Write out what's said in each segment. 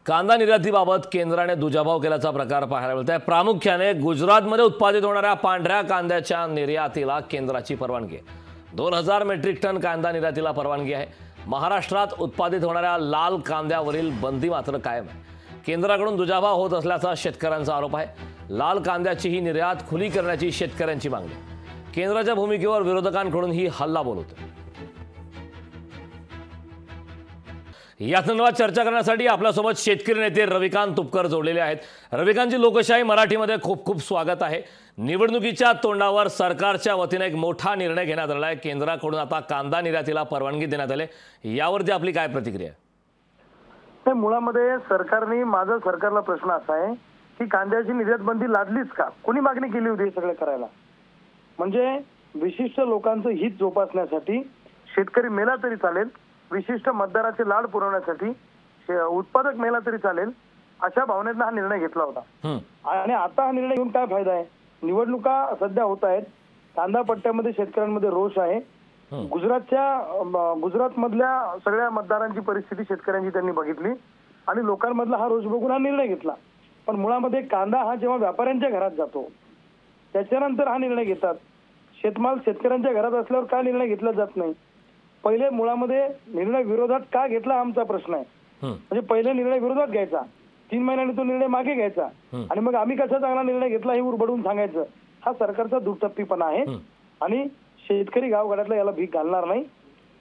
कांदा निर्यातीबाबत केंद्राने दुजाभाव केल्याचा प्रकार पाहायला मिळतोय। प्रामुख्याने गुजरातमध्ये उत्पादित होणाऱ्या पांढऱ्या कांद्याच्या निर्यातीला केंद्राची परवानगी आहे। 2000 मेट्रिक टन कांदा निर्यातीला परवानगी आहे। महाराष्ट्रात उत्पादित होणाऱ्या लाल कांद्यावरील बंदी मात्र कायम आहे। केंद्राकडून दुजाभाव होत असल्याचा शेतकऱ्यांचा आरोप आहे। लाल कांद्याची ही निर्यात खुली करण्याची शेतकऱ्यांची मागणी आहे। केंद्राच्या भूमिकेवर विरोधकांकडून ही हल्लाबोल होते। या संदर्भात चर्चा करण्यासाठी आपल्यासोबत शेतकरी नेते रविकांत तुपकर जोडलेले आहेत। रविकांतजी, लोकशाही मराठीमध्ये खूप खूप स्वागत आहे। निवडणुकीच्या तोंडावर सरकारच्या वतीने एक मोठा निर्णय घेण्यात आला आहे। केंद्राकडून आता कांदा निर्यातीला परवानगी देण्यात आली। यावरती आपली काय प्रतिक्रिया आहे? मुळामध्ये माझा सरकारला प्रश्न असा आहे की कांद्याची निर्यात बंदी लादलीच का? कोणी मागणी केली होती हे सगळं करायला? म्हणजे विशिष्ट लोकांचं हित जोपासण्यासाठी शेतकरी मेला तरी चालेल, विशिष्ट मतदाराचे लाड पुरवण्यासाठी उत्पादक मेला तरी चालेल, अशा भावनेतून हा निर्णय घेतला होता। आणि आता हा निर्णय घेऊन काय फायदा आहे? निवडणुका सध्या होत आहेत, कांदा पट्ट्यामध्ये शेतकऱ्यांमध्ये रोष आहे। गुजरातमधल्या सगळ्या मतदारांची परिस्थिती शेतकऱ्यांची त्यांनी बघितली आणि लोकांमधला हा रोष बघून हा निर्णय घेतला। पण मुळामध्ये कांदा हा जेव्हा व्यापाऱ्यांच्या घरात जातो त्याच्यानंतर हा निर्णय घेतात। शेतमाल शेतकऱ्यांच्या घरात असल्यावर का निर्णय घेतला जात नाही? पहिले मुळामध्ये निर्णय विरोधात का घेतला आमचा प्रश्न आहे। म्हणजे पहिले निर्णय विरोधात घ्यायचा, 3 महिन्यांनी तो निर्णय मागे घ्यायचा आणि मग आम्ही कसा चांगला निर्णय घेतला हे उरबडून सांगायचं, हा सरकारचा दुटप्पीपणा आहे आणि शेतकरी गावगाड्यातला याला भीक घालणार नाही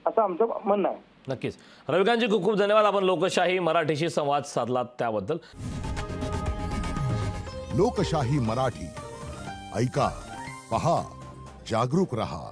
असं आमचं म्हणणं आहे। नक्कीच रविकांतजी, खूप खूप धन्यवाद। आपण लोकशाही मराठीशी संवाद साधलात त्याबद्दल। लोकशाही मराठी ऐका, पहा, जागरूक रहा।